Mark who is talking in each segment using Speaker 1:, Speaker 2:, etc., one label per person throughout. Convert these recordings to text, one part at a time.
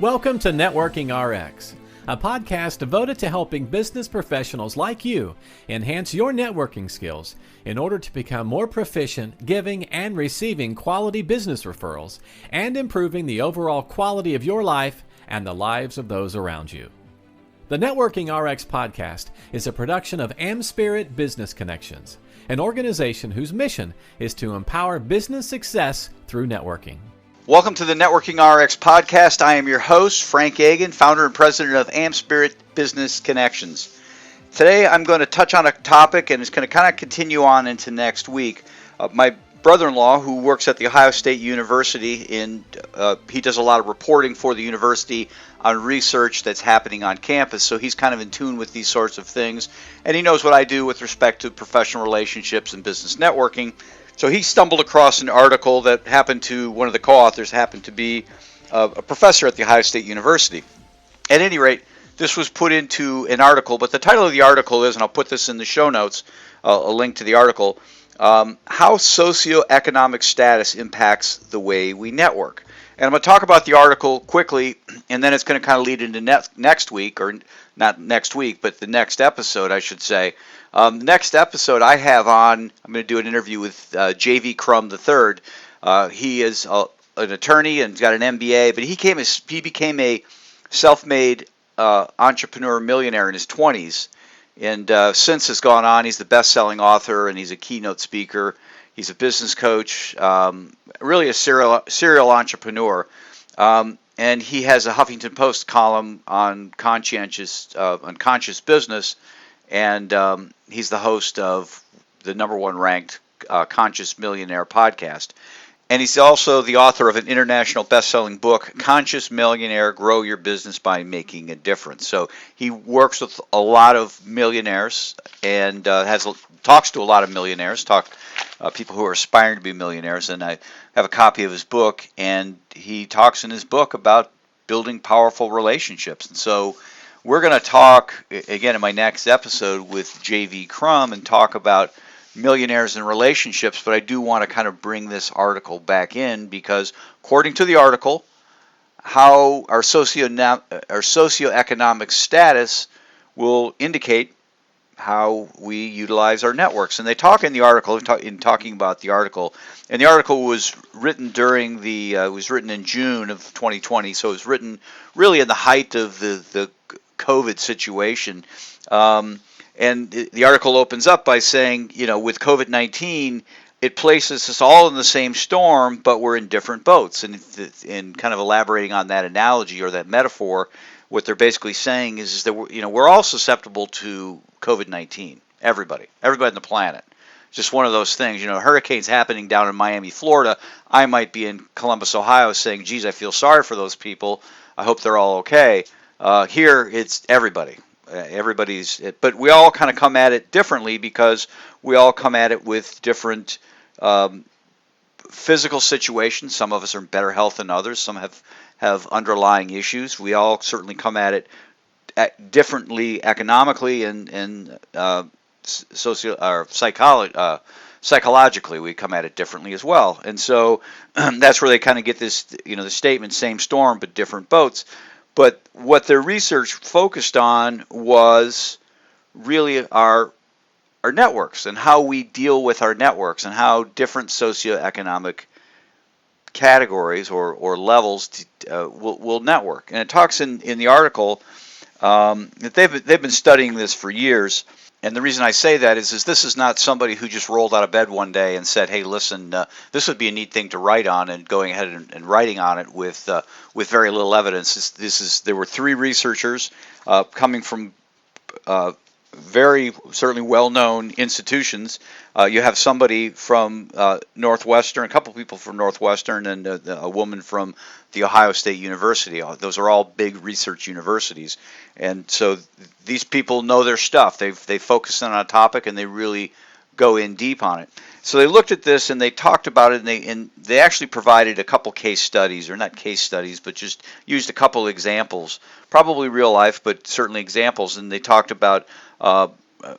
Speaker 1: Welcome to Networking RX, a podcast devoted to helping business professionals like you enhance your networking skills in order to become more proficient giving and receiving quality business referrals and improving the overall quality of your life and the lives of those around you. The Networking RX podcast is a production of AmSpirit Business Connections, an organization whose mission is to empower business success through networking.
Speaker 2: Welcome to the Networking RX podcast. I am your host, Frank Agan, founder and president of AmSpirit Business Connections. Today I'm going to touch on a topic, and it's going to kind of continue on into next week. My brother-in-law, who works at the Ohio State University, and he does a lot of reporting for the university on research that's happening on campus, so he's kind of in tune with these sorts of things, and he knows what I do with respect to professional relationships and business networking. So he stumbled across an article that one of the co-authors happened to be a professor at the Ohio State University. At any rate, this was put into an article, but the title of the article is, and I'll put this in the show notes, a link to the article, How Socioeconomic Status Impacts the Way We Network. And I'm going to talk about the article quickly, and then it's going to kind of lead into next week, or not next week, but the next episode, I should say. Next episode I have on, I'm going to do an interview with J.V. Crum III. He is an attorney and got an MBA, but he became a self-made entrepreneur millionaire in his 20s. And since has gone on, he's the best-selling author, and he's a keynote speaker. He's a business coach, really a serial entrepreneur. And he has a Huffington Post column on conscious business. And he's the host of the number one ranked Conscious Millionaire podcast. And he's also the author of an international best-selling book, Conscious Millionaire, Grow Your Business by Making a Difference. So he works with a lot of millionaires and talks to a lot of millionaires, people who are aspiring to be millionaires. And I have a copy of his book, and he talks in his book about building powerful relationships. And so we're going to talk, again, in my next episode with J.V. Crum and talk about millionaires and relationships, but I do want to kind of bring this article back in because, according to the article, how our socioeconomic status will indicate how we utilize our networks. And they talk in the article, in talking about the article, and the article was written written in June of 2020, so it was written really in the height of the COVID situation. And the article opens up by saying, with COVID-19, it places us all in the same storm, but we're in different boats. And in kind of elaborating on that analogy or that metaphor, what they're basically saying is that we're all susceptible to COVID-19. Everybody on the planet. Just one of those things. Hurricanes happening down in Miami, Florida. I might be in Columbus, Ohio, saying, "Geez, I feel sorry for those people. I hope they're all okay." Here, it's everybody. But we all kind of come at it differently because we all come at it with different physical situations. Some of us are in better health than others. Some have underlying issues. We all certainly come at it differently economically and psychologically. We come at it differently as well. And so that's where they kind of get this, the statement, same storm but different boats. But what their research focused on was really our networks and how we deal with our networks and how different socioeconomic categories or levels will network. And it talks in the article that they've been studying this for years. And the reason I say that is this is not somebody who just rolled out of bed one day and said, "Hey, listen, this would be a neat thing to write on," and going ahead and writing on it with very little evidence. There were three researchers coming from very certainly well-known institutions. You have somebody from Northwestern, a couple people from Northwestern, and a woman from the Ohio State University. Those are all big research universities, and so these people know their stuff. They've focused on a topic and they really go in deep on it. So they looked at this and they talked about it, and they actually provided a couple case studies, or not case studies, but just used a couple examples, probably real life, but certainly examples. And they talked about a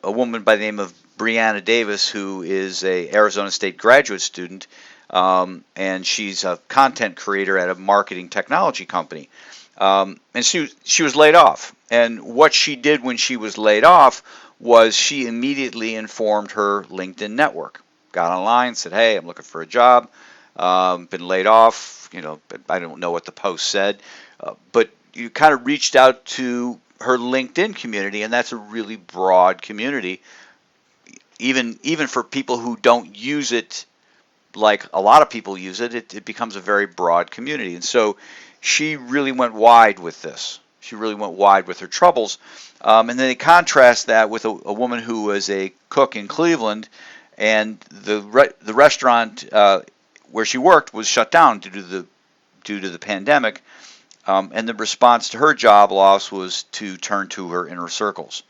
Speaker 2: woman by the name of Brianna Davis, who is a Arizona State graduate student. and she's a content creator at a marketing technology company. And she was laid off. And what she did when she was laid off was she immediately informed her LinkedIn network. Got online, said, "Hey, I'm looking for a job. Been laid off." I don't know what the post said, but you kind of reached out to her LinkedIn community, and that's a really broad community. Even for people who don't use it like a lot of people use it, it becomes a very broad community. And so she really went wide with this. She really went wide with her troubles. And then they contrast that with a woman who was a cook in Cleveland, and the restaurant where she worked was shut down due to the pandemic. And the response to her job loss was to turn to her inner circles.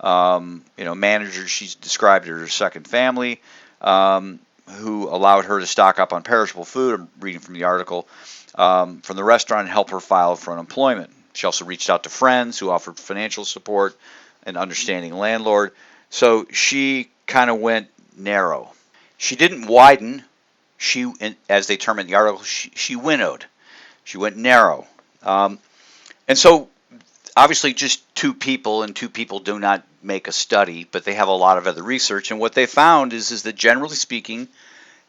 Speaker 2: Managers, she's described it as her second family, who allowed her to stock up on perishable food. I'm reading from the article from the restaurant and help her file for unemployment. She also reached out to friends who offered financial support, an understanding landlord. So she kind of went narrow. She didn't widen. She, as they term in the article, she winnowed. She went narrow. And so obviously just two people, and two people do not make a study, but they have a lot of other research. And what they found is that generally speaking,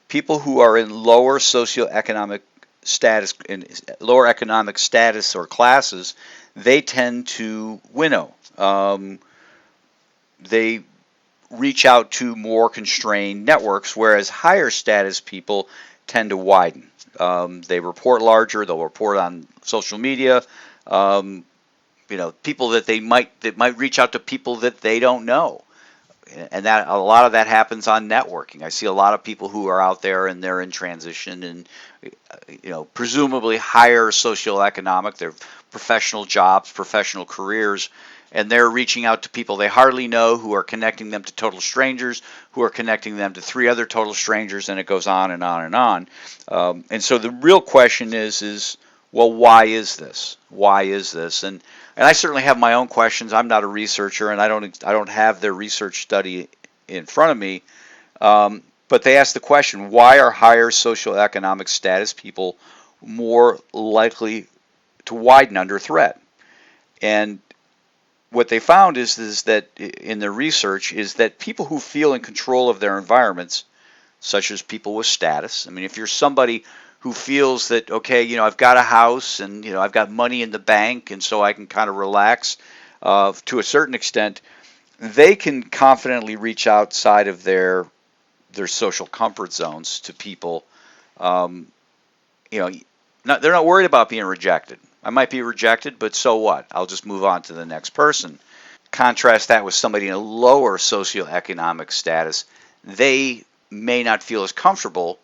Speaker 2: people who are in lower socioeconomic status, in lower economic status or classes, they tend to winnow. They reach out to more constrained networks, whereas higher status people tend to widen. They report larger. They'll report on social media. People that might reach out to people that they don't know, and that a lot of that happens on networking. I see a lot of people who are out there and they're in transition, and presumably higher socioeconomic, their professional jobs, professional careers, and they're reaching out to people they hardly know, who are connecting them to total strangers, who are connecting them to three other total strangers, and it goes on and on and on. And so the real question is, well, why is this? Why is this? And I certainly have my own questions. I'm not a researcher, and I don't have their research study in front of me. But they ask the question: why are higher socioeconomic status people more likely to widen under threat? And what they found is that in their research is that people who feel in control of their environments, such as people with status. I mean, if you're somebody who feels that, okay, I've got a house and, I've got money in the bank, and so I can kind of relax to a certain extent, they can confidently reach outside of their social comfort zones to people. They're not worried about being rejected. I might be rejected, but so what? I'll just move on to the next person. Contrast that with somebody in a lower socioeconomic status. They may not feel as comfortable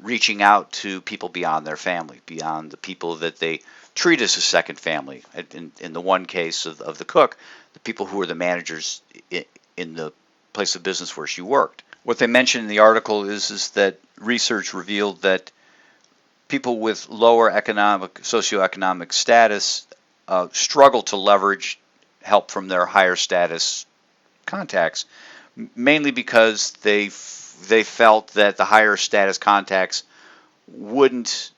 Speaker 2: reaching out to people beyond their family, beyond the people that they treat as a second family. In the one case of the cook, the people who were the managers in the place of business where she worked. What they mentioned in the article is that research revealed that people with lower socioeconomic status struggle to leverage help from their higher status contacts, mainly because they felt that the higher status contacts wouldn't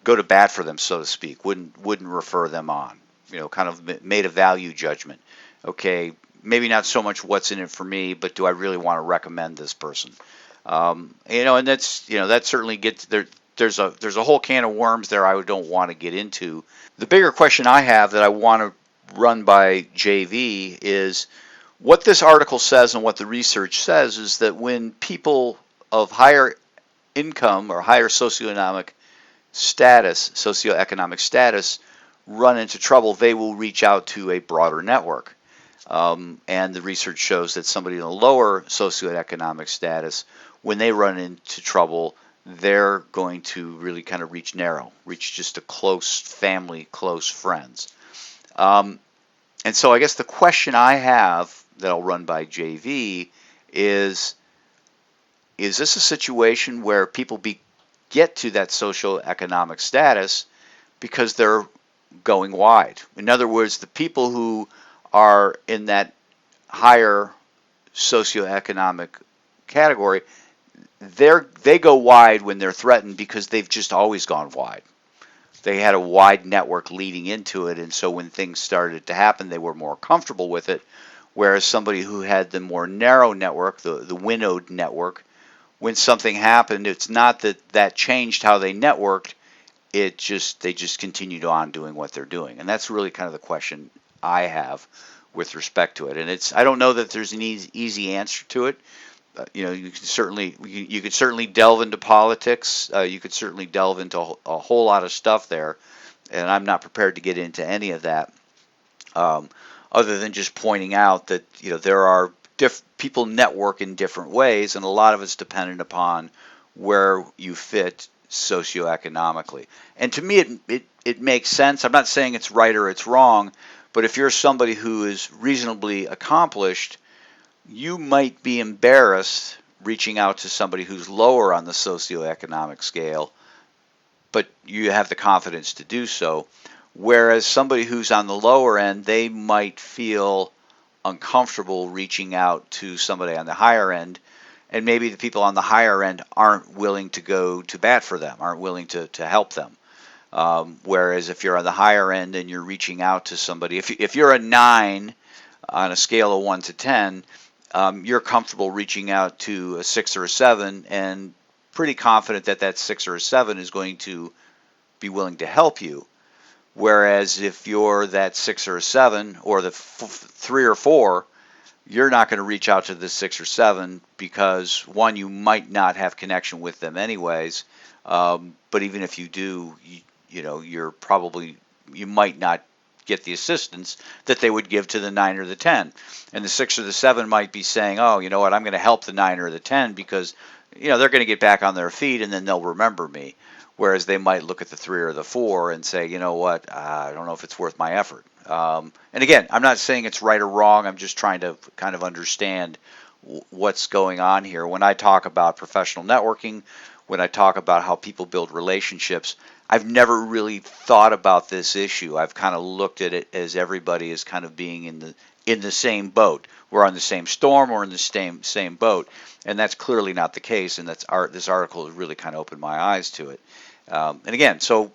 Speaker 2: go to bat for them, so to speak, wouldn't refer them on, kind of made a value judgment. Okay, maybe not so much what's in it for me, but do I really want to recommend this person? And that certainly gets there. There's a whole can of worms there I don't want to get into. The bigger question I have that I want to run by JV is what this article says, and what the research says is that when people of higher income or higher socioeconomic status run into trouble, they will reach out to a broader network. And the research shows that somebody in a lower socioeconomic status, when they run into trouble, they're going to really kind of reach narrow, reach just a close family, close friends. And so I guess the question I have that I'll run by JV is this a situation where people get to that socioeconomic status because they're going wide? In other words, the people who are in that higher socioeconomic category, they go wide when they're threatened because they've just always gone wide. They had a wide network leading into it, and so when things started to happen, they were more comfortable with it. Whereas somebody who had the more narrow network, the winnowed network, when something happened, it's not that changed how they networked. They just continued on doing what they're doing, and that's really kind of the question I have with respect to it. And I don't know that there's an easy answer to it. You could certainly delve into politics. You could certainly delve into a whole lot of stuff there, and I'm not prepared to get into any of that. Other than just pointing out that there are people network in different ways, and a lot of it's dependent upon where you fit socioeconomically. And to me, it makes sense. I'm not saying it's right or it's wrong, but if you're somebody who is reasonably accomplished, you might be embarrassed reaching out to somebody who's lower on the socioeconomic scale, but you have the confidence to do so. Whereas somebody who's on the lower end, they might feel uncomfortable reaching out to somebody on the higher end, and maybe the people on the higher end aren't willing to go to bat for them, aren't willing to help them. Whereas if you're on the higher end and you're reaching out to somebody, if you're a 9 on a scale of 1 to 10, you're comfortable reaching out to a 6 or a 7 and pretty confident that 6 or a 7 is going to be willing to help you. Whereas if you're that 6 or a 7 or the 3 or 4, you're not going to reach out to the 6 or 7 because, one, you might not have connection with them anyways. But even if you do, you might not get the assistance that they would give to the 9 or the 10. And the 6 or the 7 might be saying, oh, you know what, I'm going to help the 9 or the 10 because they're going to get back on their feet and then they'll remember me. Whereas they might look at the 3 or the 4 and say, you know what, I don't know if it's worth my effort. And again, I'm not saying it's right or wrong. I'm just trying to kind of understand what's going on here. When I talk about professional networking, when I talk about how people build relationships, I've never really thought about this issue. I've kind of looked at it as everybody is kind of being in the same boat. We're on the same storm, we're in the same boat. And that's clearly not the case, and this article has really kind of opened my eyes to it. And again, so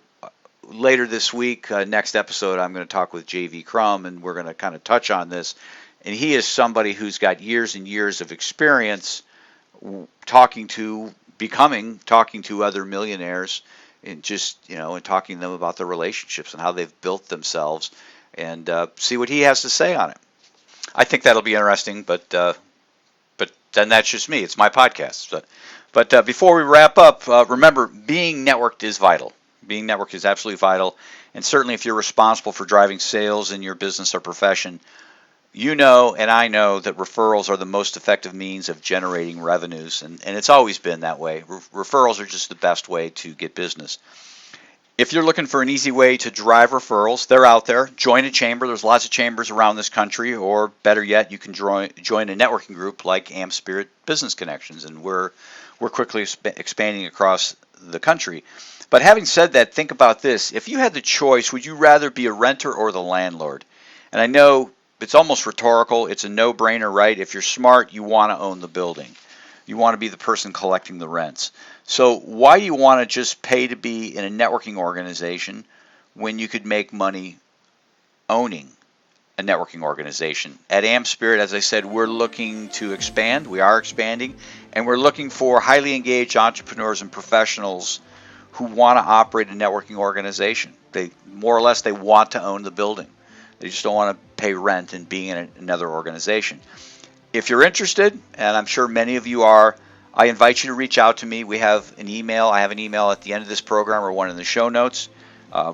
Speaker 2: later this week, next episode, I'm going to talk with J.V. Crum, and we're going to kind of touch on this. And he is somebody who's got years and years of experience talking to other millionaires, and just and talking to them about their relationships and how they've built themselves, and see what he has to say on it. I think that'll be interesting, but then that's just me. It's my podcast. But before we wrap up, remember, being networked is vital. Being networked is absolutely vital. And certainly if you're responsible for driving sales in your business or profession, you know and I know that referrals are the most effective means of generating revenues. And it's always been that way. Referrals are just the best way to get business. If you're looking for an easy way to drive referrals, they're out there. Join a chamber. There's lots of chambers around this country, or better yet, you can join a networking group like AmSpirit Business Connections, and we're quickly expanding across the country. But having said that, think about this. If you had the choice, would you rather be a renter or the landlord? And I know it's almost rhetorical. It's a no-brainer, right? If you're smart, you want to own the building. You want to be the person collecting the rents. So why do you want to just pay to be in a networking organization when you could make money owning a networking organization? At AmSpirit, as I said, we're looking to expand. We are expanding, and we're looking for highly engaged entrepreneurs and professionals who want to operate a networking organization. They more or less they want to own the building. They just don't want to pay rent and be in another organization. If you're interested, and I'm sure many of you are, I invite you to reach out to me. We have an email. I have an email at the end of this program or one in the show notes.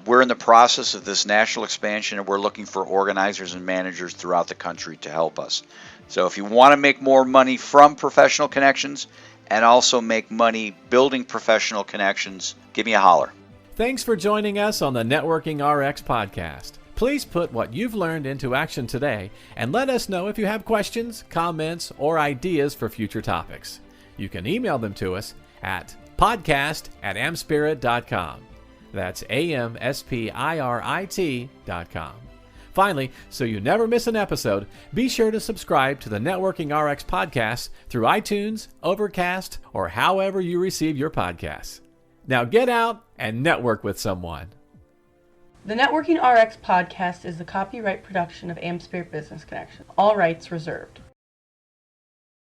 Speaker 2: We're in the process of this national expansion, and we're looking for organizers and managers throughout the country to help us. So if you want to make more money from professional connections and also make money building professional connections, give me a holler.
Speaker 1: Thanks for joining us on the Networking RX podcast. Please put what you've learned into action today and let us know if you have questions, comments, or ideas for future topics. You can email them to us at podcast@amspirit.com. That's AmSpirit.com. Finally, so you never miss an episode, be sure to subscribe to the Networking RX podcast through iTunes, Overcast, or however you receive your podcasts. Now get out and network with someone.
Speaker 3: The Networking RX podcast is the copyright production of AmSpirit Business Connection. All rights reserved.